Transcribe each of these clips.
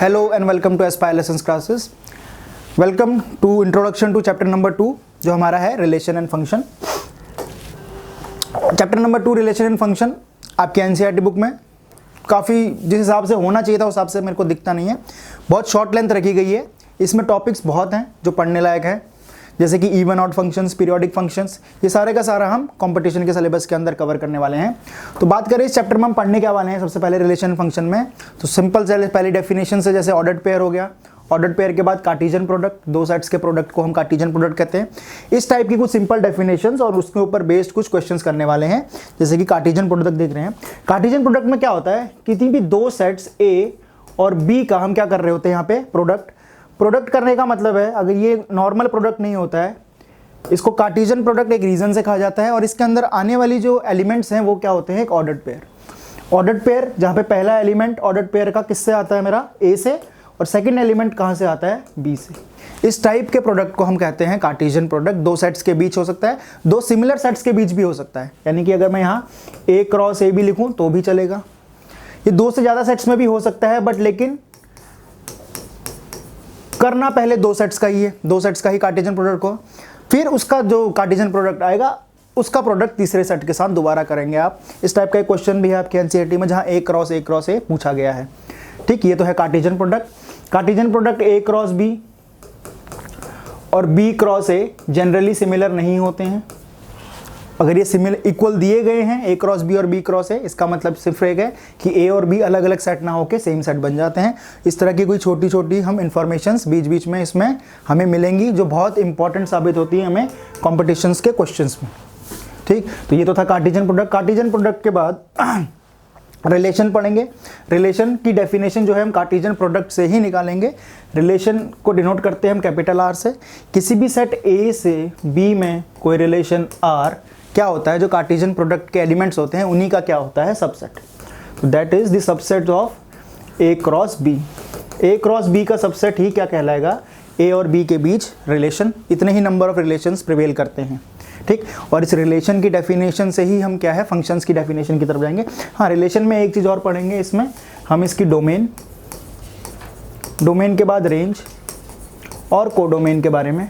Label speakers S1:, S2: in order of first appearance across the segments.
S1: Hello and welcome to Aspire Lessons classes. Welcome to introduction to chapter number 2 जो हमारा है relation and function. Chapter number 2 relation and function आपके NCERT book में काफ़ी जिस हिसाब से होना चाहिए था उस हिसाब से मेरे को दिखता नहीं है, बहुत शॉर्ट लेंथ रखी गई है। इसमें टॉपिक्स बहुत हैं जो पढ़ने लायक है, जैसे कि even odd functions, periodic functions, ये सारे का सारा हम कंपटीशन के सिलेबस के अंदर कवर करने वाले हैं। तो बात करें इस चैप्टर में हम पढ़ने क्या वाले हैं। सबसे पहले रिलेशन फंक्शन में तो सिंपल से पहली डेफिनेशन से, जैसे ऑर्डर्ड पेयर हो गया, ऑर्डर्ड पेयर के बाद कार्टेशियन प्रोडक्ट, दो सेट्स के प्रोडक्ट को हम कार्टेशियन प्रोडक्ट कहते हैं। इस टाइप की कुछ सिंपल डेफिनेशंस और उसके ऊपर बेस्ड कुछ क्वेश्चंस करने वाले हैं, जैसे कि कार्टेशियन प्रोडक्ट देख रहे हैं। कार्टेशियन प्रोडक्ट में क्या होता है, किसी भी दो सेट्स ए और बी का हम क्या कर रहे होते हैं यहाँ पे प्रोडक्ट करने का मतलब है, अगर ये नॉर्मल प्रोडक्ट नहीं होता है, इसको कार्टेशियन प्रोडक्ट एक रीजन से कहा जाता है। और इसके अंदर आने वाली जो एलिमेंट्स हैं वो क्या होते हैं, एक ऑर्डर्ड पेयर जहाँ पे पहला एलिमेंट ऑर्डर्ड पेयर का किससे आता है, मेरा ए से, और सेकंड एलिमेंट कहाँ से आता है, बी से। इस टाइप के प्रोडक्ट को हम कहते हैं कार्टेशियन प्रोडक्ट। दो सेट्स के बीच हो सकता है, दो सिमिलर सेट्स के बीच भी हो सकता है, यानी कि अगर मैं यहाँ ए क्रॉस ए भी लिखूँ तो भी चलेगा। ये दो से ज़्यादा सेट्स में भी हो सकता है, बट लेकिन करना पहले दो सेट्स का ही है, दो सेट्स का ही कार्टेशियन प्रोडक्ट को, फिर उसका जो कार्टेशियन प्रोडक्ट आएगा उसका प्रोडक्ट तीसरे सेट के साथ दोबारा करेंगे आप। इस टाइप का एक क्वेश्चन भी है आपके एनसीईआरटी में जहां ए क्रॉस ए पूछा गया है। ठीक, ये तो है Cartesian product. Cartesian product A cross B और B cross A generally similar नहीं होते हैं। अगर ये सिमिलर इक्वल दिए गए हैं ए क्रॉस बी और बी क्रॉस ए, इसका मतलब सिर्फ एक है कि ए और बी अलग अलग सेट ना होके सेम सेट बन जाते हैं। इस तरह की कोई छोटी छोटी हम इंफॉर्मेशंस बीच बीच में इसमें हमें मिलेंगी जो बहुत इंपॉर्टेंट साबित होती है हमें कॉम्पिटिशन्स के क्वेश्चंस में। ठीक, तो ये तो था कार्टेशियन प्रोडक्ट। कार्टेशियन प्रोडक्ट के बाद रिलेशन पढ़ेंगे। रिलेशन की डेफिनेशन जो है हम कार्टेशियन प्रोडक्ट से ही निकालेंगे। रिलेशन को डिनोट करते हैं हम कैपिटल आर से। किसी भी सेट ए से बी में कोई रिलेशन आर क्या होता है, जो कार्टेशियन प्रोडक्ट के एलिमेंट्स होते हैं उन्हीं का क्या होता है, सबसेट। तो that is the subset of A cross B. A cross B का सबसेट ही क्या कहलाएगा, ए और बी के बीच रिलेशन। इतने ही नंबर ऑफ रिलेशंस प्रिवेल करते हैं। ठीक, और इस रिलेशन की डेफिनेशन से ही हम क्या है, फंक्शंस की डेफिनेशन की तरफ जाएंगे। हाँ, रिलेशन में एक चीज़ और पढ़ेंगे इसमें हम, इसकी डोमेन के बाद रेंज और कोडोमेन के बारे में।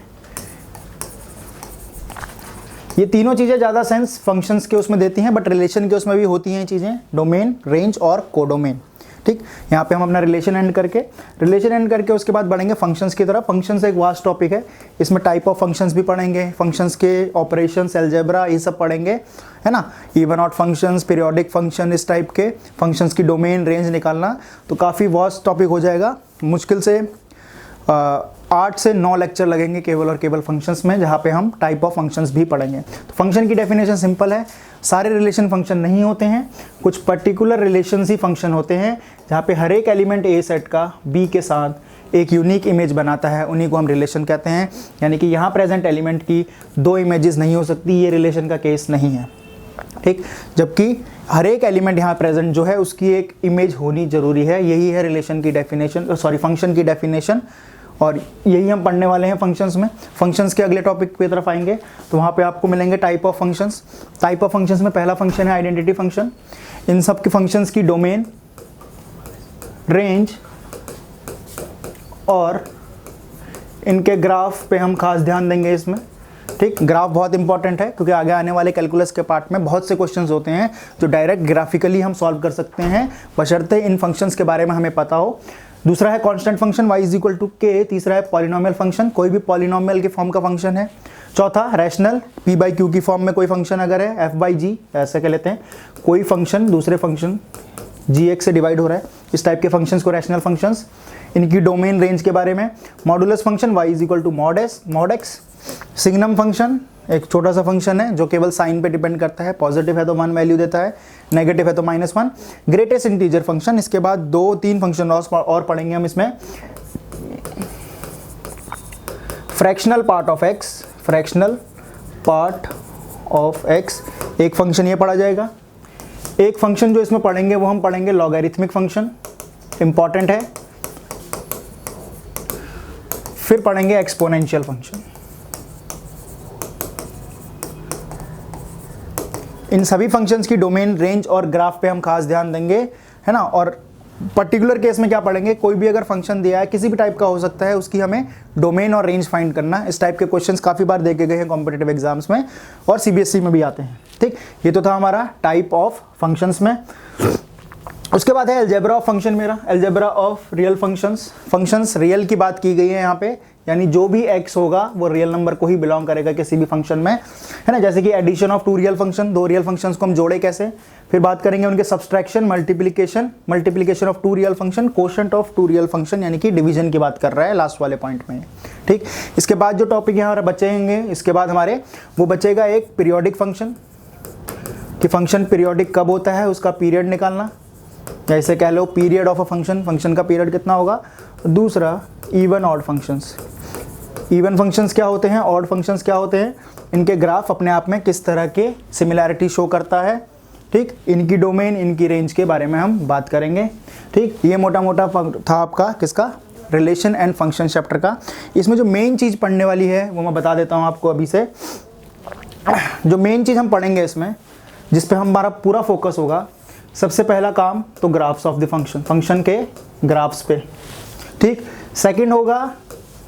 S1: ये तीनों चीज़ें ज़्यादा सेंस फंक्शंस के उसमें देती हैं, बट रिलेशन के उसमें भी होती हैं ये चीज़ें, डोमेन, रेंज और कोडोमेन। ठीक, यहाँ पे हम अपना रिलेशन एंड करके उसके बाद बढ़ेंगे फंक्शंस की तरफ। फंक्शंस एक वास्ट टॉपिक है, इसमें टाइप ऑफ फंक्शंस भी पढ़ेंगे, फंक्शंस के ऑपरेशंस, अलजेब्रा, ये सब पढ़ेंगे, है ना। Even odd functions, periodic function, इस टाइप के फंक्शंस की डोमेन, रेंज निकालना तो काफ़ी वास्ट टॉपिक हो जाएगा। मुश्किल से 8 से 9 लेक्चर लगेंगे केवल और केवल फंक्शंस में, जहाँ पे हम टाइप ऑफ फंक्शंस भी पढ़ेंगे। तो फंक्शन की डेफिनेशन सिंपल है, सारे रिलेशन फंक्शन नहीं होते हैं, कुछ पर्टिकुलर रिलेशंस ही फंक्शन होते हैं, जहाँ पे हर एक एलिमेंट ए सेट का बी के साथ एक यूनिक इमेज बनाता है, उन्हीं को हम रिलेशन कहते हैं। यानी कि यहाँ प्रेजेंट एलिमेंट की दो इमेजेस नहीं हो सकती, ये रिलेशन का केस नहीं है। ठीक, जबकि हर एक एलिमेंट यहाँ प्रेजेंट जो है उसकी एक इमेज होनी जरूरी है। यही है रिलेशन की डेफिनेशन, फंक्शन की डेफिनेशन, और यही हम पढ़ने वाले हैं फंक्शंस में। फंक्शंस के अगले टॉपिक की तरफ आएंगे तो वहाँ पे आपको मिलेंगे type of functions. Type of functions में पहला फंक्शन है आइडेंटिटी फंक्शन। इन सब के फंक्शंस की डोमेन, रेंज और इनके ग्राफ पे हम खास ध्यान देंगे इसमें। ठीक, ग्राफ बहुत इंपॉर्टेंट है क्योंकि आगे आने वाले कैलकुलस के पार्ट में बहुत से क्वेश्चंस होते हैं जो डायरेक्ट ग्राफिकली हम सॉल्व कर सकते हैं, बशर्ते इन फंक्शंस के बारे में हमें पता हो। दूसरा है constant function y is equal to K. तीसरा है पॉलिनोमियल फंक्शन, कोई भी पॉलिनोमियल के फॉर्म का फंक्शन है। चौथा रैशनल, p बाई क्यू की फॉर्म में कोई फंक्शन अगर है, f बाई जी ऐसे कह लेते हैं, कोई फंक्शन दूसरे फंक्शन gx से डिवाइड हो रहा है, इस टाइप के फंक्शंस को रैशनल फंक्शंस। इनकी डोमेन, रेंज के बारे में। Modulus function y is equal to mod x। Signum function एक छोटा सा फंक्शन है जो केवल साइन पे डिपेंड करता है, पॉजिटिव है तो 1 वैल्यू देता है, नेगेटिव है तो -1। ग्रेटेस्ट इंटीजर फंक्शन, इसके बाद 2-3 फंक्शन और पढ़ेंगे हम इसमें। फ्रैक्शनल पार्ट ऑफ x, एक फंक्शन ये पढ़ा जाएगा। एक फंक्शन जो इसमें पढ़ेंगे वो हम पढ़ेंगे लॉगरिथमिक फंक्शन, इंपॉर्टेंट है। फिर पढ़ेंगे एक्सपोनेंशियल फंक्शन। इन सभी फंक्शंस की डोमेन, रेंज और ग्राफ पे हम खास ध्यान देंगे, है ना। और पर्टिकुलर केस में क्या पढ़ेंगे, कोई भी अगर फंक्शन दिया है किसी भी टाइप का हो सकता है, उसकी हमें डोमेन और रेंज फाइंड करना। इस टाइप के क्वेश्चंस काफ़ी बार देखे गए हैं कॉम्पिटिटिव एग्जाम्स में और सीबीएसई में भी आते हैं। ठीक, ये तो था हमारा टाइप ऑफ फंक्शंस में। उसके बाद है अलजेब्रा ऑफ फंक्शन, मेरा algebra of real functions. Functions real की बात की गई है यहाँ पे, यानी जो भी x होगा वो रियल नंबर को ही बिलोंग करेगा किसी भी फंक्शन में, है ना। जैसे कि addition of two real function, दो रियल फंक्शंस को हम जोड़े कैसे, फिर बात करेंगे उनके subtraction, multiplication of two real function, quotient of two real function, यानी कि डिवीजन की बात कर रहा है लास्ट वाले पॉइंट में। ठीक, इसके बाद जो टॉपिक यहाँ बचेंगे, इसके बाद हमारे वो बचेगा एक पीरियोडिक फंक्शन, कि फंक्शन पीरियोडिक कब होता है, उसका पीरियड निकालना, या इसे कह लो period of a function, function का पीरियड कितना होगा। दूसरा even odd functions, even functions क्या होते हैं, ऑड फंक्शंस क्या होते हैं, इनके ग्राफ अपने आप में किस तरह के सिमिलैरिटी शो करता है। ठीक, इनकी डोमेन, इनकी रेंज के बारे में हम बात करेंगे। ठीक, ये मोटा मोटा था आपका किसका, रिलेशन एंड फंक्शन चैप्टर का। इसमें जो मेन चीज़ पढ़ने वाली है वो मैं बता देता हूँ आपको अभी से। जो मेन चीज़ हम पढ़ेंगे इसमें, जिस पे हमारा पूरा फोकस होगा, सबसे पहला काम तो graphs of the function, function के ग्राफ्स पे। ठीक, सेकंड होगा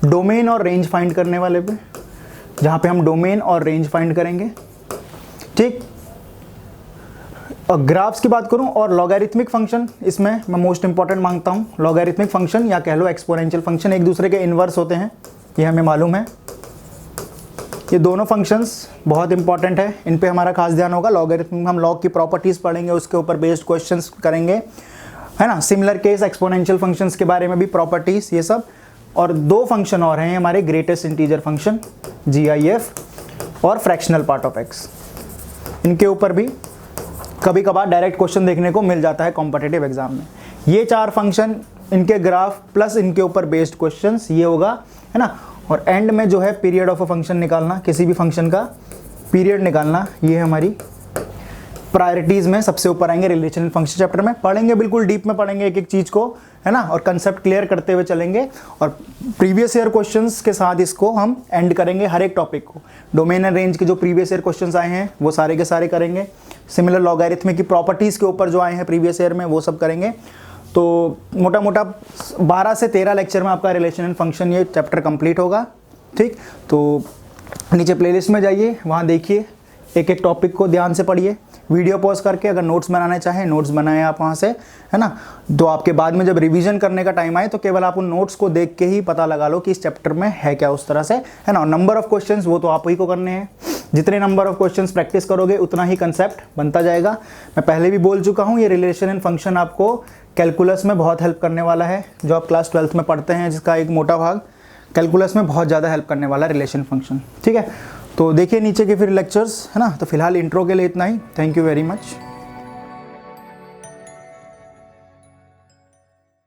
S1: डोमेन और रेंज फाइंड करने वाले पे, जहाँ पे हम डोमेन और रेंज फाइंड करेंगे। ठीक, और ग्राफ्स की बात करूँ और लॉगरिथमिक फंक्शन, इसमें मैं मोस्ट इंपॉर्टेंट मांगता हूँ। लॉगरिथमिक फंक्शन या कह लो एक्सपोनेंशियल फंक्शन एक दूसरे के इन्वर्स होते हैं, ये हमें मालूम है। ये दोनों फंक्शंस बहुत इंपॉर्टेंट है, इन पे हमारा खास ध्यान होगा। लॉगरिथम हम लॉग की प्रॉपर्टीज़ पढ़ेंगे, उसके ऊपर बेस्ड क्वेश्चंस करेंगे, है ना। सिमिलर केस एक्सपोनेंशियल फंक्शंस के बारे में भी प्रॉपर्टीज़, ये सब। और दो फंक्शन और हैं हमारे, ग्रेटेस्ट इंटीजर फंक्शन GIF और फ्रैक्शनल पार्ट ऑफ x। इनके ऊपर भी कभी कभार डायरेक्ट क्वेश्चन देखने को मिल जाता है कॉम्पिटिटिव एग्जाम में। ये चार फंक्शन, इनके ग्राफ प्लस इनके ऊपर बेस्ड क्वेश्चंस, ये होगा, है ना। और एंड में जो है पीरियड ऑफ अ फंक्शन निकालना, किसी भी फंक्शन का पीरियड निकालना, ये हमारी प्रायोरिटीज़ में सबसे ऊपर आएंगे। रिलेशन फंक्शन चैप्टर में पढ़ेंगे, बिल्कुल डीप में पढ़ेंगे एक एक चीज़ को, है ना, और कंसेप्ट क्लियर करते हुए चलेंगे। और प्रीवियस ईयर क्वेश्चंस के साथ इसको हम एंड करेंगे, हर एक टॉपिक को। डोमेन एंड रेंज के जो प्रीवियस ईयर क्वेश्चंस आए हैं वो सारे के सारे करेंगे। सिमिलर लॉगरिथमिक की प्रॉपर्टीज़ के ऊपर जो आए हैं प्रीवियस ईयर में, वो सब करेंगे। तो मोटा मोटा 12 से 13 लेक्चर में आपका रिलेशन एंड फंक्शन ये चैप्टर कंप्लीट होगा। ठीक, तो नीचे प्लेलिस्ट में जाइए, वहाँ देखिए, एक एक टॉपिक को ध्यान से पढ़िए, वीडियो पॉज करके। अगर नोट्स बनाने चाहें नोट्स बनाएं आप वहाँ से, है ना। तो आपके बाद में जब रिवीजन करने का टाइम आए तो केवल आप उन नोट्स को देख के ही पता लगा लो कि इस चैप्टर में है क्या, उस तरह से, है ना। नंबर ऑफ क्वेश्चंस वो तो आप ही को करने हैं, जितने नंबर ऑफ क्वेश्चंस प्रैक्टिस करोगे उतना ही कंसेप्ट बनता जाएगा। मैं पहले भी बोल चुका हूँ, ये रिलेशन एंड फंक्शन आपको कैलकुलस में बहुत हेल्प करने वाला है। जो आप क्लास 12th में पढ़ते हैं, जिसका एक मोटा भाग कैलकुलस में बहुत ज़्यादा हेल्प करने वाला है रिलेशन फंक्शन। ठीक है, तो देखिए नीचे के फिर लेक्चर्स, है ना। तो फिलहाल इंट्रो के लिए इतना ही। Thank you very much.